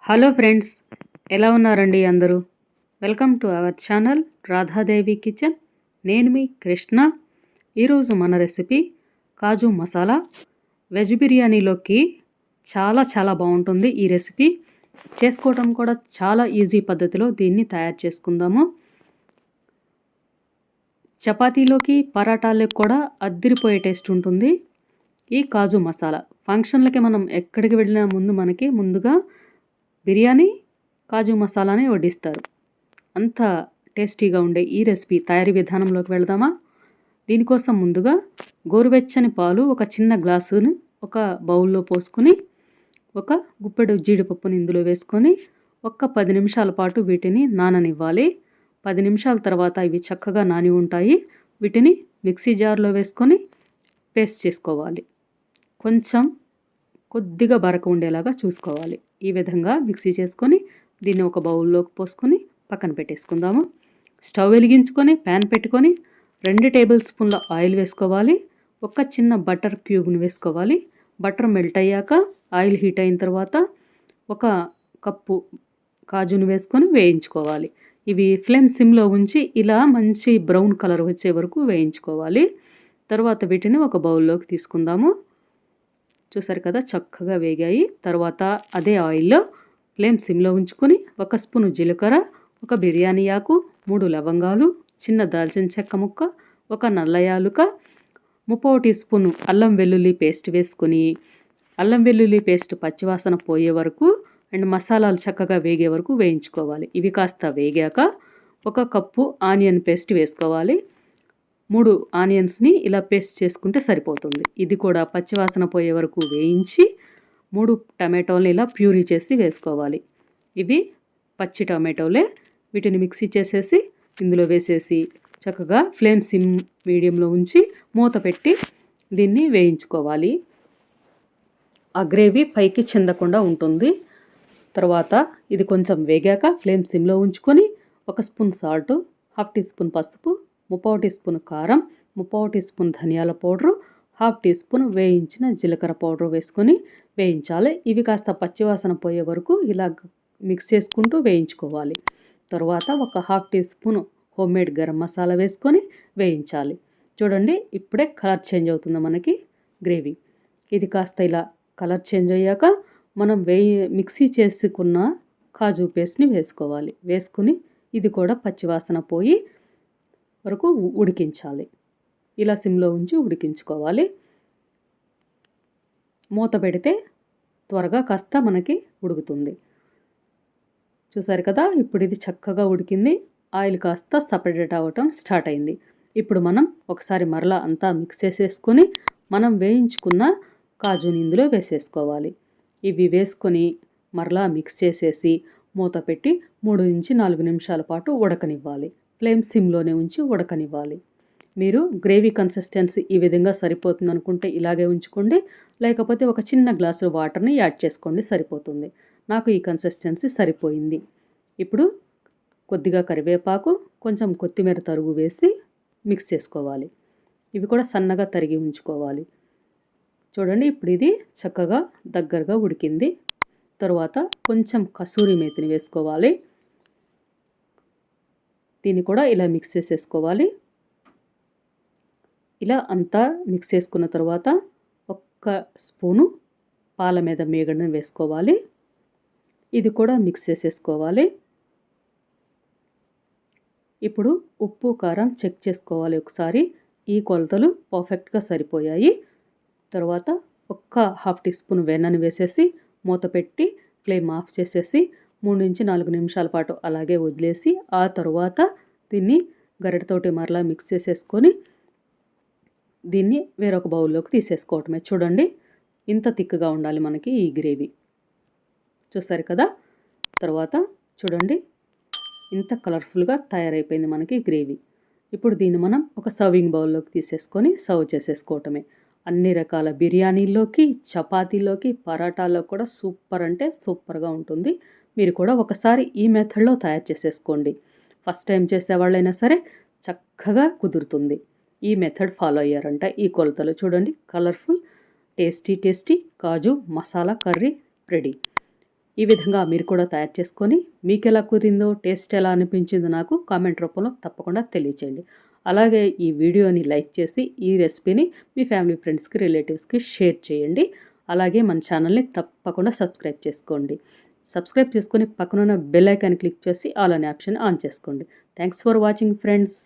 Hello friends, ఎలా ఉన్నారండి అందరూ? Welcome to our channel Radha Devi kitchen. నేను మీ కృష్ణ. ఈరోజు మన రెసిపీ కాజు మసాలా. వెజ్ బిర్యానీలోకి చాలా బాగుంటుంది ఈ రెసిపీ. చేసుకోవడం కూడా చాలా ఈజీ పద్ధతిలో దీన్ని తయారు చేసుకుందాము. చపాతీలోకి పరాటాలకు కూడా అద్దిరిపోయే టేస్ట్ ఉంటుంది ఈ కాజు మసాలా. ఫంక్షన్లకి మనం ఎక్కడికి వెళ్ళినా మనకి ముందుగా బిర్యానీ కాజు మసాలాని వడ్డిస్తారు. అంత టేస్టీగా ఉండే ఈ రెసిపీ తయారీ విధానంలోకి వెళదామా? దీనికోసం ముందుగా గోరువెచ్చని పాలు ఒక చిన్న గ్లాసుని ఒక బౌల్లో పోసుకొని ఒక గుప్పెడు జీడిపప్పుని ఇందులో వేసుకొని 10 నిమిషాల పాటు వీటిని నాననివ్వాలి. 10 నిమిషాల తర్వాత ఇవి చక్కగా నాని ఉంటాయి. వీటిని మిక్సీ జార్లో వేసుకొని పేస్ట్ చేసుకోవాలి. కొద్దిగా బరక ఉండేలాగా చూసుకోవాలి. ఈ విధంగా మిక్సీ చేసుకొని దీన్ని ఒక బౌల్లోకి పోసుకొని పక్కన పెట్టేసుకుందాము. స్టవ్ వెలిగించుకొని ప్యాన్ పెట్టుకొని 2 టేబుల్ స్పూన్ల ఆయిల్ వేసుకోవాలి. ఒక చిన్న బటర్ క్యూబ్ని వేసుకోవాలి. బటర్ మెల్ట్ అయ్యాక ఆయిల్ హీట్ అయిన తర్వాత 1 కప్పు కాజును వేసుకొని వేయించుకోవాలి. ఇవి ఫ్లేమ్ సిమ్లో ఉంచి ఇలా మంచి బ్రౌన్ కలర్ వచ్చే వరకు వేయించుకోవాలి. తర్వాత వీటిని ఒక బౌల్లోకి తీసుకుందాము. చూసారు కదా, చక్కగా వేగాయి. తర్వాత అదే ఆయిల్లో ఫ్లేమ్ సిమ్లో ఉంచుకొని 1 స్పూను జీలకర్ర, 1 బిర్యానీ ఆకు, 3 లవంగాలు, చిన్న దాల్చిన చెక్క ముక్క, 1 నల్ల యాలుక, 3 టీ స్పూను అల్లం వెల్లుల్లి పేస్ట్ వేసుకొని అల్లం వెల్లుల్లి పేస్ట్ పచ్చివాసన పోయే వరకు అండ్ మసాలాలు చక్కగా వేగే వరకు వేయించుకోవాలి. ఇవి కాస్త వేగాక 1 కప్పు ఆనియన్ పేస్ట్ వేసుకోవాలి. 3 ఆనియన్స్ని ఇలా పేస్ట్ చేసుకుంటే సరిపోతుంది. ఇది కూడా పచ్చివాసన పోయే వరకు వేయించి 3 టమాటోలు ఇలా ప్యూరీ చేసి వేసుకోవాలి. ఇవి పచ్చి టమాటోలే. వీటిని మిక్సీ చేసేసి ఇందులో వేసేసి చక్కగా ఫ్లేమ్ సిమ్ మీడియంలో ఉంచి మూత పెట్టి దీన్ని వేయించుకోవాలి. ఆ గ్రేవీ పైకి చెందకుండా ఉంటుంది. తర్వాత ఇది కొంచెం వేగాక ఫ్లేమ్ సిమ్లో ఉంచుకొని 1 స్పూన్ సాల్ట్, 1/2 టీ స్పూన్ పసుపు, 3/4 టీ స్పూన్ కారం, 3/4 టీ స్పూన్ ధనియాల పౌడరు, 1/2 టీ స్పూన్ వేయించిన జీలకర్ర పౌడర్ వేసుకొని వేయించాలి. ఇవి కాస్త పచ్చివాసన పోయే వరకు ఇలా మిక్స్ చేసుకుంటూ వేయించుకోవాలి. తర్వాత 1/2 teaspoon homemade garam masala వేసుకొని వేయించాలి. చూడండి, ఇప్పుడే కలర్ చేంజ్ అవుతుంది మనకి గ్రేవీ. ఇది కాస్త ఇలా కలర్ చేంజ్ అయ్యాక మనం మిక్సీ చేసుకున్న కాజు పేస్ట్ని వేసుకోవాలి. వేసుకుని ఇది కూడా పచ్చివాసన పోయి వరకు ఉడికించాలి. ఇలా సిమ్లో ఉంచి ఉడికించుకోవాలి. మూత పెడితే త్వరగా కాస్త మనకి ఉడుకుతుంది. చూసారు కదా, ఇప్పుడు ఇది చక్కగా ఉడికింది. ఆయిల్ కాస్త సపరేట్ అవ్వటం స్టార్ట్ అయింది. ఇప్పుడు మనం ఒకసారి మరలా అంతా మిక్స్ చేసేసుకొని మనం వేయించుకున్న కాజుని ఇందులో వేసేసుకోవాలి. ఇవి వేసుకొని మరలా మిక్స్ చేసేసి మూత పెట్టి 3 నుంచి 4 నిమిషాల పాటు ఉడకనివ్వాలి. ఫ్లేమ్ సిమ్లోనే ఉంచి ఉడకనివ్వాలి. మీరు గ్రేవీ కన్సిస్టెన్సీ ఈ విధంగా సరిపోతుంది అనుకుంటే ఇలాగే ఉంచుకోండి. లేకపోతే ఒక చిన్న గ్లాసు వాటర్ని యాడ్ చేసుకోండి, సరిపోతుంది. నాకు ఈ కన్సిస్టెన్సీ సరిపోయింది. ఇప్పుడు కొద్దిగా కరివేపాకు, కొంచెం కొత్తిమీర తరుగు వేసి మిక్స్ చేసుకోవాలి. ఇవి కూడా సన్నగా తరిగి ఉంచుకోవాలి. చూడండి, ఇప్పుడు ఇది చక్కగా దగ్గరగా ఉడికింది. తరువాత కొంచెం కసూరి మేతిని వేసుకోవాలి. దీన్ని కూడా ఇలా మిక్స్ చేసేసుకోవాలి. ఇలా అంతా మిక్స్ చేసుకున్న తర్వాత 1 స్పూను పాల మీద మీగడని వేసుకోవాలి. ఇది కూడా మిక్స్ చేసేసుకోవాలి. ఇప్పుడు ఉప్పు కారం చెక్ చేసుకోవాలి ఒకసారి. ఈ కొలతలు పర్ఫెక్ట్గా సరిపోయాయి. తర్వాత 1/2 టీ స్పూన్ వెన్నని వేసేసి మూత పెట్టి ఫ్లేమ్ ఆఫ్ చేసేసి 3 నుంచి 4 నిమిషాల పాటు అలాగే వదిలేసి ఆ తర్వాత దీన్ని గరిటెతోటి మరలా మిక్స్ చేసేసుకొని దీన్ని వేరొక బౌల్లోకి తీసేసుకోవటమే. చూడండి, ఇంత థిక్గా ఉండాలి మనకి ఈ గ్రేవీ. చూసారు కదా, తర్వాత చూడండి ఇంత కలర్ఫుల్గా తయారైపోయింది మనకి గ్రేవీ. ఇప్పుడు దీన్ని మనం ఒక సర్వింగ్ బౌల్లోకి తీసేసుకొని సర్వ్ చేసేసుకోవటమే. అన్ని రకాల బిర్యానీల్లోకి, చపాతీలోకి, పరాటాల్లో కూడా సూపర్ అంటే సూపర్గా ఉంటుంది. మీరు కూడా ఒకసారి ఈ మెథడ్లో తయారు చేసేసుకోండి. ఫస్ట్ టైం చేసేవాళ్ళైనా సరే చక్కగా కుదురుతుంది. ఈ మెథడ్ ఫాలో అయ్యారంట. ఈ కొలతలు చూడండి, కలర్ఫుల్ టేస్టీ కాజు మసాలా కర్రీ రెడీ. ఈ విధంగా మీరు కూడా తయారు చేసుకొని మీకు ఎలా కుదిరిందో, టేస్ట్ ఎలా అనిపించిందో నాకు కామెంట్ రూపంలో తప్పకుండా తెలియచేయండి. అలాగే ఈ వీడియోని లైక్ చేసి ఈ రెసిపీని మీ ఫ్యామిలీ ఫ్రెండ్స్కి, రిలేటివ్స్కి షేర్ చేయండి. అలాగే మన ఛానల్ని తప్పకుండా సబ్స్క్రైబ్ చేసుకోండి. సబ్స్క్రైబ్ చేసుకొని పక్కనున్న బెల్ ఐకాన్ క్లిక్ చేసి ఆల్ అనే ఆప్షన్ ఆన్ చేసుకోండి. Thanks for watching friends.